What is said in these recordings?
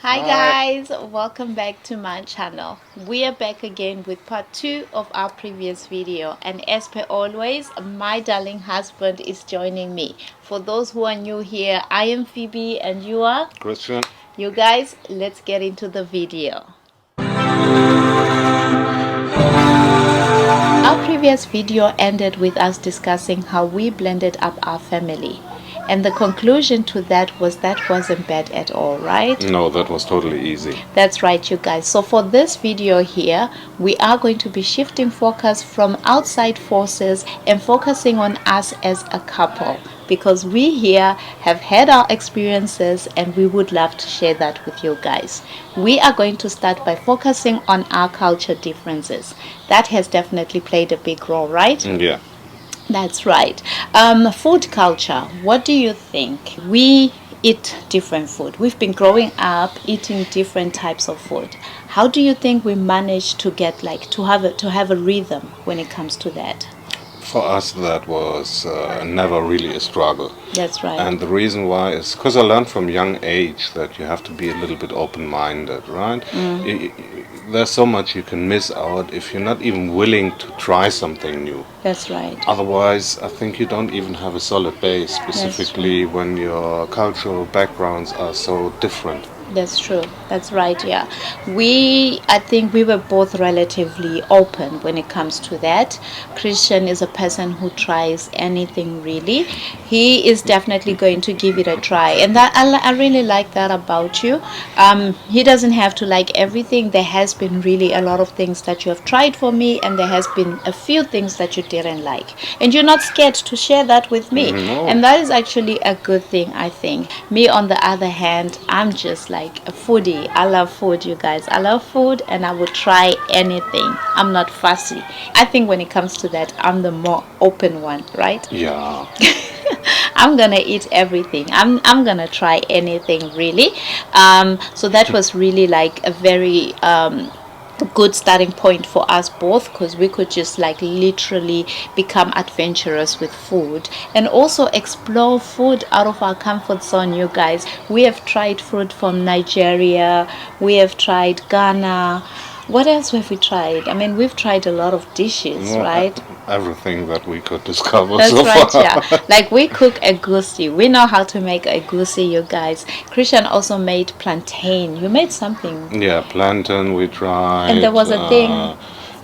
Hi guys, welcome back to my channel. We are back again with part 2 of our previous video, and as per always, my darling husband is joining me. For those who are new here, I am Phoebe and you are? Christian. You guys, let's get into the video. Our previous video ended with us discussing how we blended up our family. And the conclusion to that wasn't bad at all, right? No, that was totally easy. That's right, you guys. So for this video here, we are going to be shifting focus from outside forces and focusing on us as a couple, because we here have had our experiences and we would love to share that with you guys. We are going to start by focusing on our culture differences. That has definitely played a big role, right? Yeah. That's right. Food culture. What do you think? We eat different food. We've been growing up eating different types of food. How do you think we manage to get to have a rhythm when it comes to that? For us, that was never really a struggle. That's right. And the reason why is because I learned from young age that you have to be a little bit open-minded, right? There's so much you can miss out if you're not even willing to try something new. That's right. Otherwise, I think you don't even have a solid base, specifically when your cultural backgrounds are so different. That's true. That's right. Yeah. I think we were both relatively open when it comes to that. Christian is a person who tries anything really. He is definitely going to give it a try. And that I really like that about you. He doesn't have to like everything. There has been really a lot of things that you have tried for me, and there has been a few things that you didn't like. And you're not scared to share that with me. No. And that is actually a good thing, I think. Me, on the other hand, I'm just like a foodie. I love food, you guys. I love food and I would try anything. I'm not fussy. I think when it comes to that, I'm the more open one, right? Yeah. I'm gonna eat everything. I'm gonna try anything really. So that was really like a very good starting point for us both, because we could just like literally become adventurous with food and also explore food out of our comfort zone. You guys, we have tried food from Nigeria, we have tried Ghana. What else have we tried? I mean, we've tried a lot of dishes, Well, right? Everything that we could discover That's so right, far. yeah. Like we cook egusi. We know how to make egusi, you guys. Christian also made plantain. You made something. Yeah, plantain we tried. And there was a thing.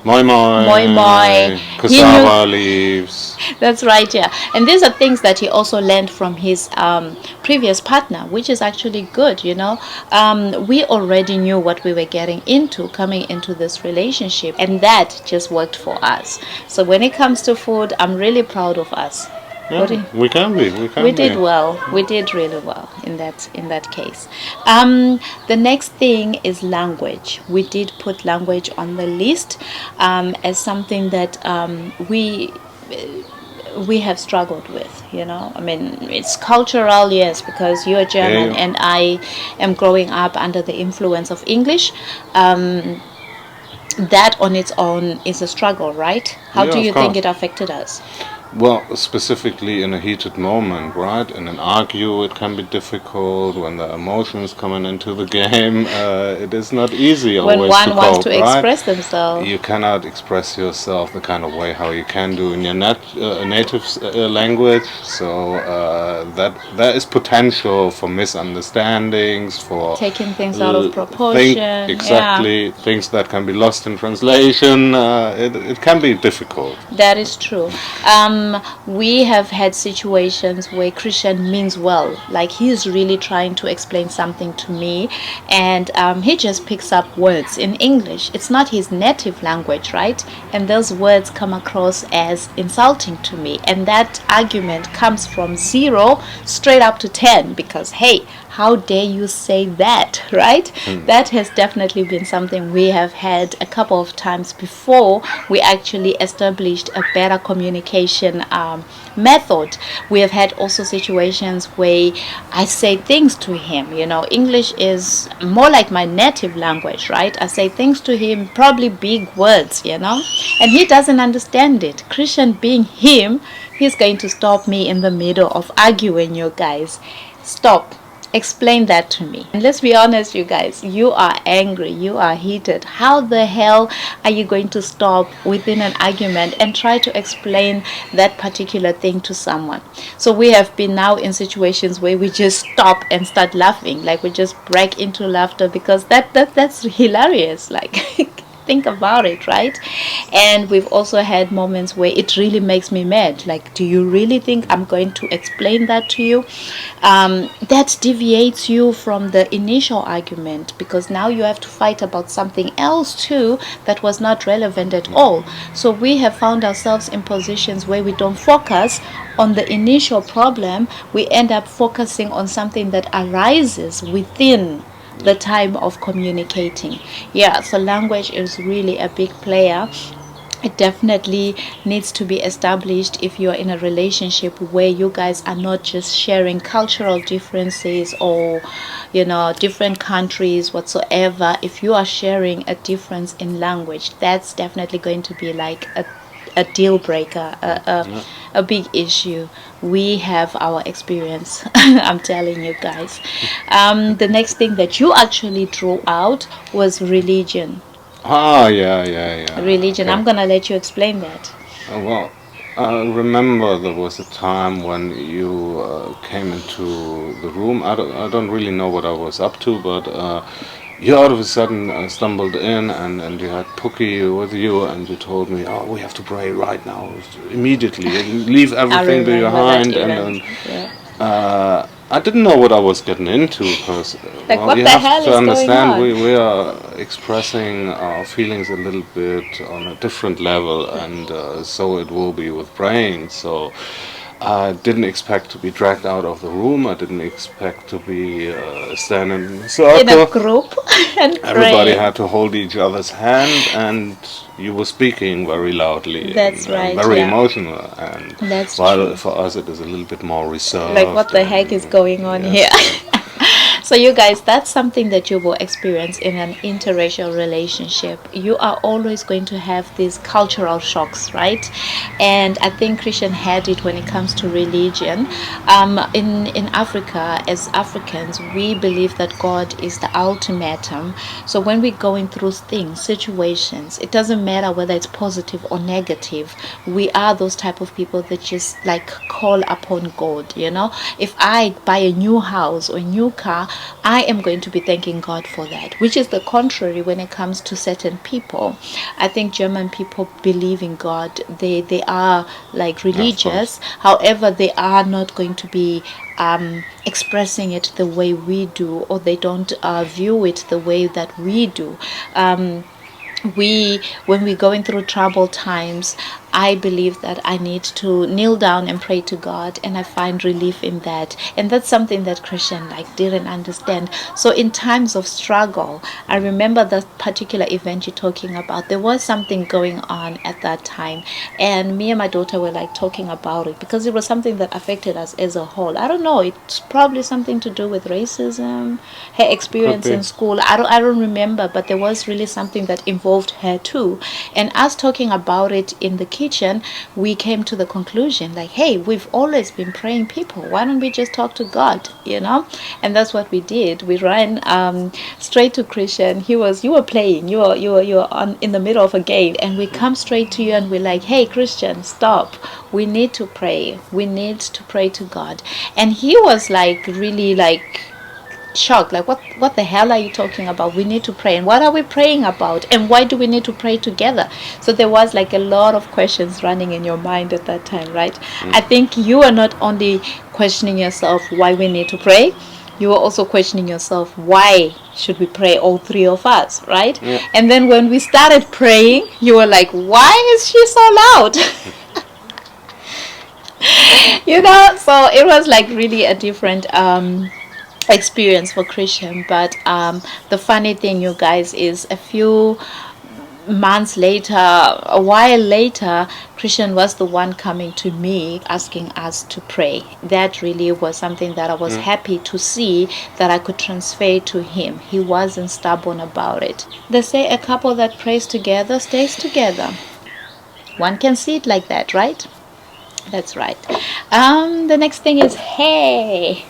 Moi moi. Moi moi. Cassava leaves. That's right, yeah. And these are things that he also learned from his previous partner, which is actually good, you know. We already knew what we were getting into coming into this relationship, and that just worked for us. So when it comes to food, I'm really proud of us. Yeah, we can be. We did well. We did really well in that case. The next thing is language. We did put language on the list as something that we have struggled with, you know. I mean, it's cultural, yes, because you're German and I am growing up under the influence of English. That on its own is a struggle, right? How do you think it affected us? Well, specifically in a heated moment, right? In an argue, it can be difficult. When the emotions coming into the game, it is not easy always when one to wants cope, to right? express themselves. You cannot express yourself the kind of way how you can do in your native language. So that is potential for misunderstandings, for taking things out of proportion. Exactly, things that can be lost in translation. It can be difficult. That is true. We have had situations where Christian means well, like he's really trying to explain something to me, and he just picks up words in English. It's not his native language, right? And those words come across as insulting to me, and that argument comes from 0 straight up to 10, because hey, how dare you say that, right? That has definitely been something we have had a couple of times before we actually established a better communication method. We have had also situations where I say things to him, you know. English is more like my native language, right? I say things to him, probably big words, you know, and he doesn't understand it. Christian being him, he's going to stop me in the middle of arguing. You guys, stop. Explain that to me. And let's be honest, you guys, you are angry, you are heated. How the hell are you going to stop within an argument and try to explain that particular thing to someone? So we have been now in situations where we just stop and start laughing, like we just break into laughter because that's hilarious. Like think about it, right? And we've also had moments where it really makes me mad. Like, do you really think I'm going to explain that to you? That deviates you from the initial argument, because now you have to fight about something else too that was not relevant at all. So we have found ourselves in positions where we don't focus on the initial problem. We end up focusing on something that arises within the time of communicating. Yeah, so language is really a big player. It definitely needs to be established if you're in a relationship where you guys are not just sharing cultural differences or, different countries whatsoever. If you are sharing a difference in language, that's definitely going to be like a deal breaker, a big issue. We have our experience. I'm telling you guys. The next thing that you actually drew out was religion. Ah, yeah. Religion. Okay. I'm gonna let you explain that. Well, I remember there was a time when you came into the room. I don't really know what I was up to, but you all of a sudden stumbled in, and you had Pookie with you, and you told me, "Oh, we have to pray right now, immediately, leave I everything remember that behind." event. Yeah. I didn't know what I was getting into because, Like, well, what you the have hell to is going understand on? we are expressing our feelings a little bit on a different level, and so it will be with praying. So I didn't expect to be dragged out of the room. I didn't expect to be standing in a In a circle. group and Everybody praying. had to hold each other's hand, and you were speaking very loudly and That's right, very yeah. emotional. And That's while true. for us it is a little bit more Like, what reserved, the heck is and going on here? yes, yes. So, you guys, that's something that you will experience in an interracial relationship. You are always going to have these cultural shocks, right? And I think Christian had it when it comes to religion. In Africa, as Africans, we believe that God is the ultimatum. So when we're going through things, situations, it doesn't matter whether it's positive or negative. We are those type of people that just like call upon God. If I buy a new house or a new car, I am going to be thanking God for that, which is the contrary when it comes to certain people. I think German people believe in God. They are like Of course. religious. However, they are not going to be expressing it the way we do, or they don't view it the way that we do. When we're going through troubled times, I believe that I need to kneel down and pray to God, and I find relief in that. And that's something that Christian like didn't understand. So in times of struggle, I remember that particular event you're talking about. There was something going on at that time, and me and my daughter were like talking about it because it was something that affected us as a whole. I don't know, it's probably something to do with racism, her Could experience be. in school. I don't remember, but there was really something that involved her too. And us talking about it in the kitchen, we came to the conclusion like, hey, we've always been praying people. Why don't we just talk to God? And that's what we did. We ran straight to Christian. You were playing. You were on in the middle of a game, and we come straight to you and we're like, hey, Christian, stop. We need to pray. We need to pray to God. And he was like really like shocked, like, what the hell are you talking about? We need to pray. And what are we praying about, and why do we need to pray together? So there was like a lot of questions running in your mind at that time, right? I think you are not only questioning yourself why we need to pray, you are also questioning yourself, why should we pray, all three of us, right? Yeah. And then when we started praying, you were like, why is she so loud? So it was like really a different experience for Christian. But the funny thing, you guys, is a few months later, a while later, Christian was the one coming to me asking us to pray. That really was something that I was happy to see, that I could transfer to him. He wasn't stubborn about it. They say a couple that prays together stays together. One can see it like that, right? That's right. The next thing is, hey.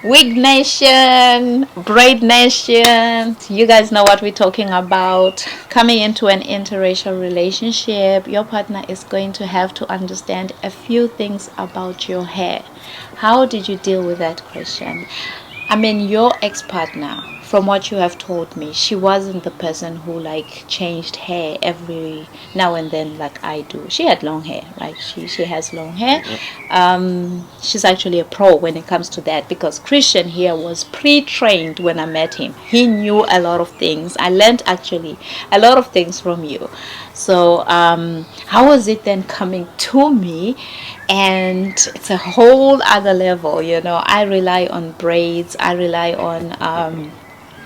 Wig Nation, Braid Nation, you guys know what we're talking about. Coming into an interracial relationship, your partner is going to have to understand a few things about your hair. How did you deal with that question? I mean, your ex-partner, from what you have told me, she wasn't the person who like changed hair every now and then like I do. She had long hair, right? She has long hair. She's actually a pro when it comes to that, because Christian here was pre-trained when I met him. He knew a lot of things. I learned actually a lot of things from you. So how was it then coming to me? And it's a whole other level, you know. I rely on braids, I rely on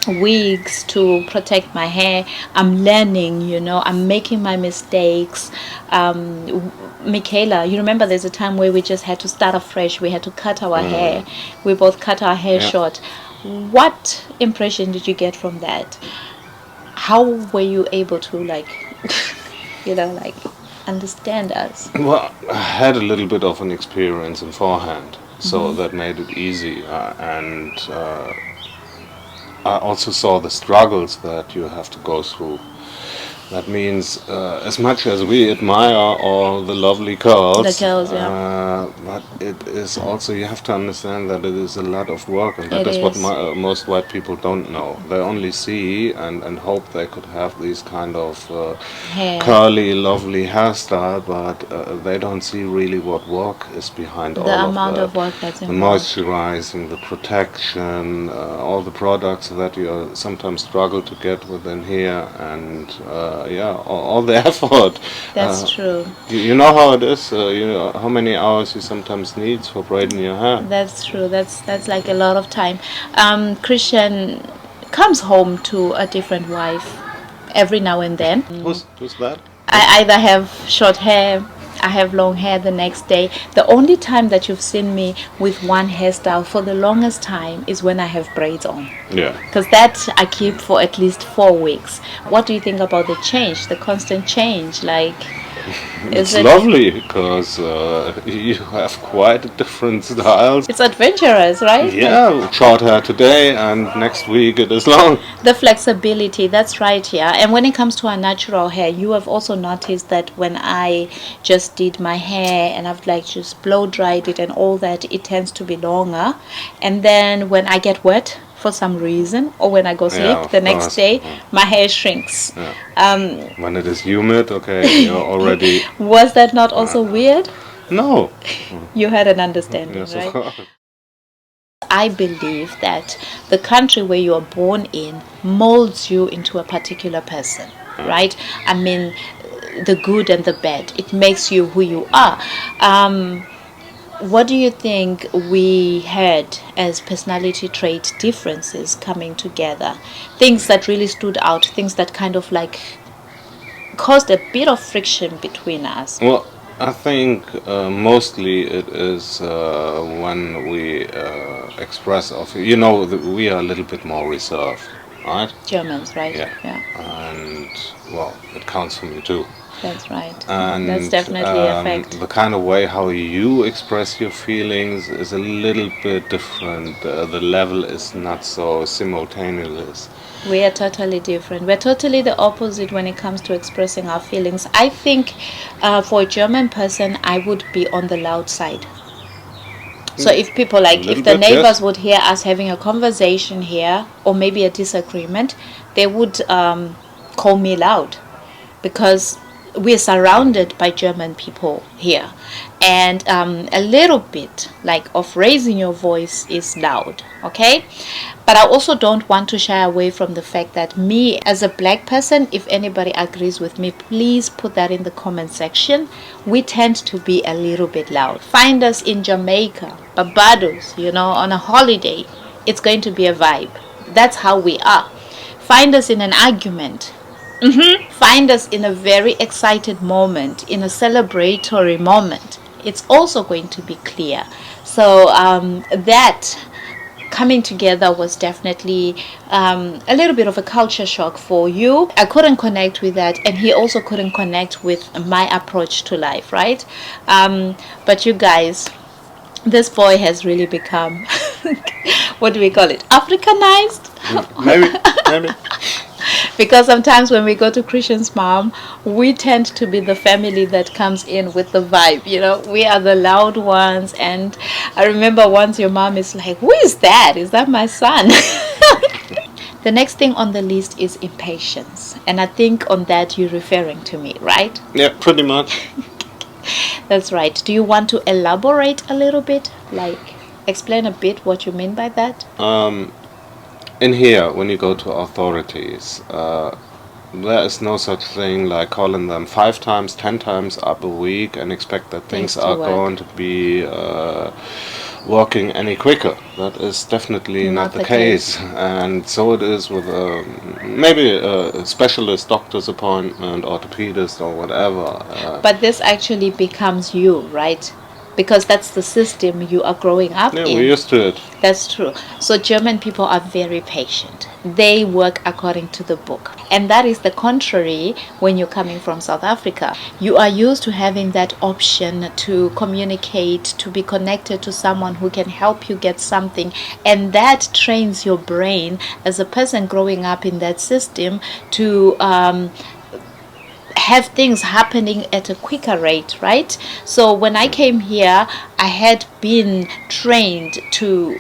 wigs to protect my hair. I'm learning, you know, I'm making my mistakes. Michaela, you remember there's a time where we just had to start afresh. We had to cut our hair. We both cut our hair Yeah. short. What impression did you get from that? How were you able to like you know, like understand us? Well, I had a little bit of an experience in forehand, so that made it easy. And I also saw the struggles that you have to go through. That means, as much as we admire all the lovely The girls, girls, yeah. but it is also, you have to understand that it is a lot of work, and that It is what is. most white people don't know. They only see and hope they could have these kind of Hair. curly, lovely hairstyle, but they don't see really what work is behind The all of amount that. of work that's The involved. moisturizing, the protection, all the products that you sometimes struggle to get within here, and yeah, all the effort. That's true. You know how it is. You know how many hours you sometimes need for braiding your hair. That's true. That's like a lot of time. Christian comes home to a different wife every now and then. Who's that? I either have short hair, I have long hair the next day. The only time that you've seen me with one hairstyle for the longest time is when I have braids on. Yeah. Because that I keep for at least 4 weeks. What do you think about the change, the constant change? Like, It's is it? lovely because you have quite different styles. It's adventurous, right? Yeah, short hair today and next week it is long. The flexibility, that's right, yeah. And when it comes to our natural hair, you have also noticed that when I just did my hair and I've like just blow dried it and all that, it tends to be longer. And then when I get wet for some reason, or when I go sleep Yeah, of the next course. day, my hair shrinks. Yeah. When it is humid, okay, you're already. Was that not also weird? No. You had an understanding, Yes, of right? course. I believe that the country where you are born in molds you into a particular person, right? I mean, the good and the bad. It makes you who you are. What do you think we had as personality trait differences coming together? Things that really stood out, things that kind of like caused a bit of friction between us. Well, I think mostly it is when we express of you know we are a little bit more reserved, right? Germans, right? Yeah. Yeah, And well, it counts for me too. that's right. That's And definitely a fact. the kind of way how you express your feelings is a little bit different. The level is not so simultaneous. We are totally different. We're totally the opposite when it comes to expressing our feelings. I think for a German person, I would be on the loud side. So if people like, Little if the bit, yes. neighbors would hear us having a conversation here, or maybe a disagreement, they would call me loud, because we're surrounded by German people here, and a little bit like of raising your voice is loud, okay? But I also don't want to shy away from the fact that me as a black person, if anybody agrees with me, please put that in the comment section. We tend to be a little bit loud. Find us in Jamaica, Barbados, you know, on a holiday. It's going to be a vibe. That's how we are. Find us in an argument. Find us in a very excited moment, in a celebratory moment. It's also going to be clear. So that coming together was definitely a little bit of a culture shock for you. I couldn't connect with that, and he also couldn't connect with my approach to life, right? But you guys, This boy has really become, what do we call it, Africanized. Maybe. Because sometimes when we go to Christian's mom, we tend to be the family that comes in with the vibe. We are the loud ones. And I remember once your mom is like, who is that? Is that my son? The next thing on the list is impatience. And I think on that you're referring to me, right? Yeah, pretty much. That's right. Do you want to elaborate a little bit? Like, explain a bit what you mean by that? In here, when you go to authorities, there is no such thing like calling them 5 times, 10 times up a week and expect that things are going to be working any quicker. That is definitely not the case. And so it is with maybe a specialist doctor's appointment, orthopedist or whatever. But this actually becomes you, right? Because that's the system you are growing up in. Yeah, we're used to it. That's true. So German people are very patient. They work according to the book. And that is the contrary when you're coming from South Africa. You are used to having that option to communicate, to be connected to someone who can help you get something. And that trains your brain as a person growing up in that system to have things happening at a quicker rate, right? So when I came here, I had been trained to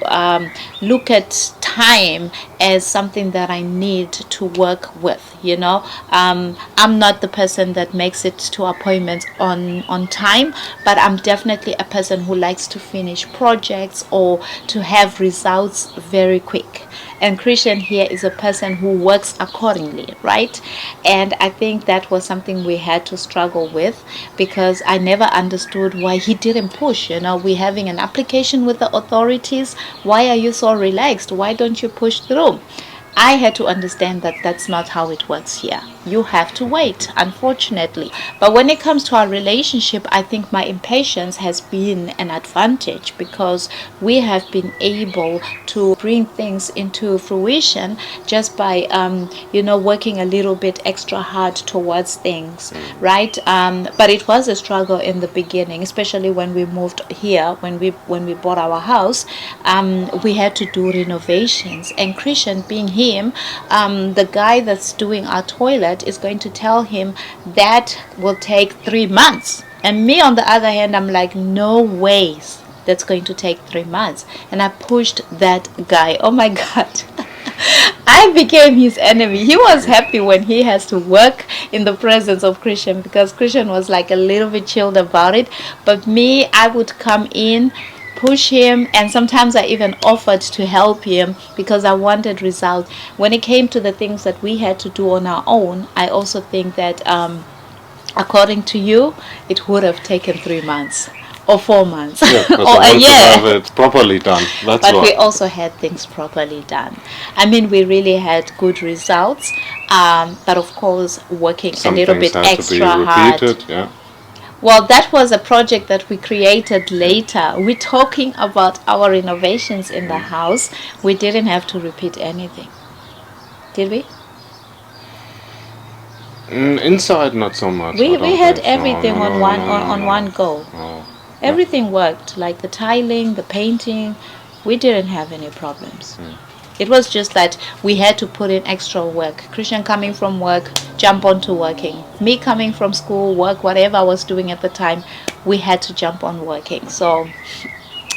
look at time as something that I need to work with. I'm not the person that makes it to appointments on time, but I'm definitely a person who likes to finish projects or to have results very quick. And Christian here is a person who works accordingly, right? And I think that was something we had to struggle with, because I never understood why he didn't push. We're having an application with the authorities. Why are you so relaxed? Why don't you push through? I had to understand that that's not how it works here. You have to wait, unfortunately. But when it comes to our relationship, I think my impatience has been an advantage, because we have been able to bring things into fruition just by, working a little bit extra hard towards things, right? But it was a struggle in the beginning, especially when we moved here, when we bought our house. We had to do renovations, and Christian, being him, the guy that's doing our toilet is going to tell him that will take 3 months. And me, on the other hand, I'm like, no ways that's going to take 3 months. And I pushed that guy. Oh my God. I became his enemy. He was happy when he has to work in the presence of Christian, because Christian was like a little bit chilled about it. But me, I would come in, push him, and sometimes I even offered to help him because I wanted results. When it came to the things that we had to do on our own, I also think that according to you, it would have taken 3 months or 4 months, yeah, or a year. To have it properly done. That's but what. We also had things properly done. I mean, we really had good results, but of course working Some a little bit extra hard. Yeah. Well, that was a project that we created later. We're talking about our renovations in the house. We didn't have to repeat anything, did we? Inside, not so much. We had everything on one go. No. Everything worked, like the tiling, the painting. We didn't have any problems. It was just that we had to put in extra work. Christian coming from work, jump onto working. Me coming from school, work, whatever I was doing at the time, we had to jump on working. So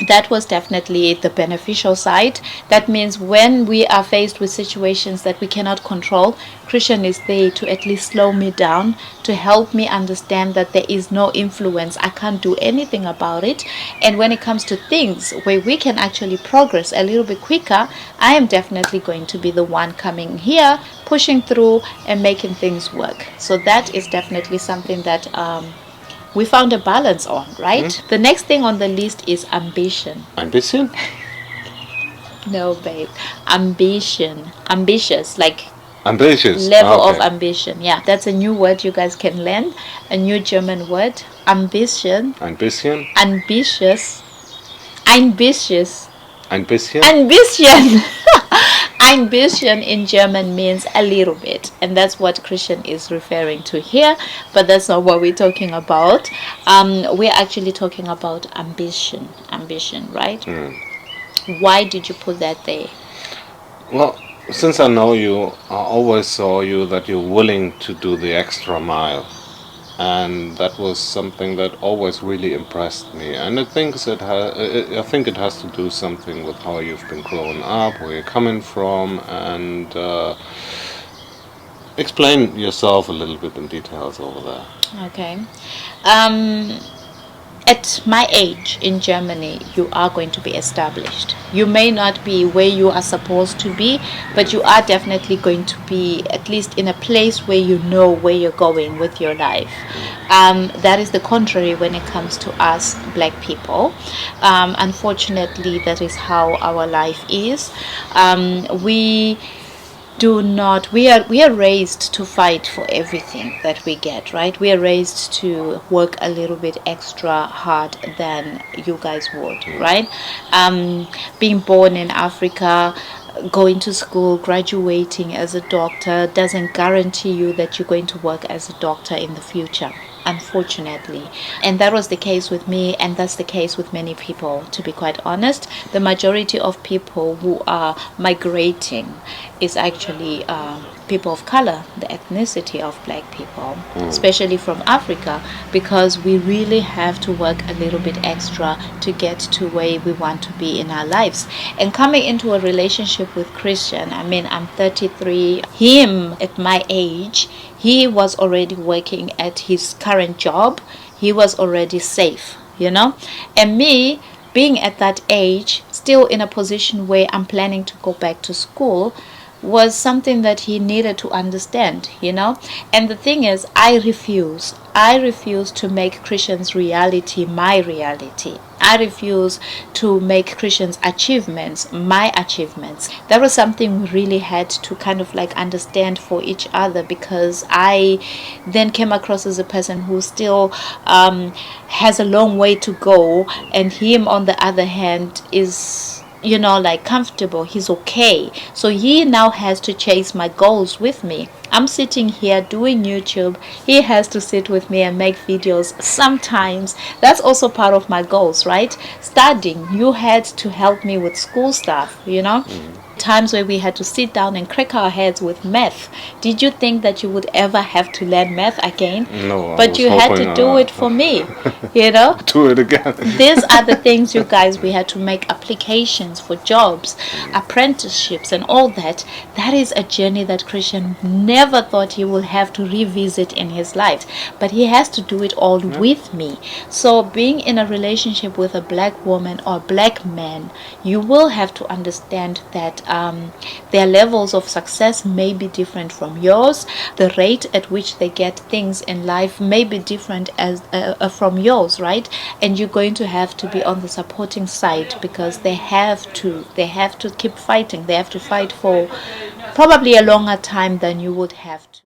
that was definitely the beneficial side. That means when we are faced with situations that we cannot control, Christian is there to at least slow me down, to help me understand that there is no influence. I can't do anything about it. And when it comes to things where we can actually progress a little bit quicker, I am definitely going to be the one coming here, pushing through and making things work. So that is definitely something that we found a balance on, right? The next thing on the list is ambition. Ambition? No, babe. Ambition. Ambitious, like ambitious. Level of ambition. Yeah, that's a new word you guys can learn. A new German word. Ambition. Ambition. Ambitious. Ambitious. Ambition. Ambition. Ambition in German means a little bit, and that's what Christian is referring to here, but that's not what we're talking about. We're actually talking about ambition. Ambition, right? Mm. Why did you put that there? Well, since I know you, I always saw you that you're willing to do the extra mile. And that was something that always really impressed me. And I think it has to do something with how you've been growing up, where you're coming from, and explain yourself a little bit in details over there. Okay. Um, at my age in Germany, you are going to be established. You may not be where you are supposed to be, but you are definitely going to be at least in a place where you know where you're going with your life. That is the contrary when it comes to us black people. Unfortunately, that is how our life is. We do not we are raised to fight for everything that we get, right? We are raised to work a little bit extra hard than you guys would, right? Being born in Africa, going to school, graduating as a doctor doesn't guarantee you that you're going to work as a doctor in the future, unfortunately. And that was the case with me, and that's the case with many people, to be quite honest. The majority of people who are migrating is actually people of color, the ethnicity of black people, especially from Africa, because we really have to work a little bit extra to get to where we want to be in our lives. And coming into a relationship with Christian, I mean, I'm 33. Him at my age, he was already working at his current job. He was already safe, you know. And me, being at that age, still in a position where I'm planning to go back to school, was something that he needed to understand, you know. And the thing is, I refuse to make Christians' reality my reality. I refuse to make Christians' achievements my achievements. That was something we really had to kind of like understand for each other, because I then came across as a person who still has a long way to go, and him on the other hand is, you know, like comfortable. He's okay. So he now has to chase my goals with me. I'm sitting here doing YouTube. He has to sit with me and make videos sometimes. That's also part of my goals, right? Studying. You had to help me with school stuff, you know? Times where we had to sit down and crack our heads with math. Did you think that you would ever have to learn math again? No, I But was you had hoping to do it for me, you know? do it again. These are the things, you guys, we had to make applications for jobs, apprenticeships, and all that. That is a journey that Christian never thought he would have to revisit in his life. But he has to do it all with me. So being in a relationship with a black woman or black man, you will have to understand that their levels of success may be different from yours. The rate at which they get things in life may be different as from yours, right? And you're going to have to be on the supporting side, because they have to keep fighting. They have to fight for probably a longer time than you would have to.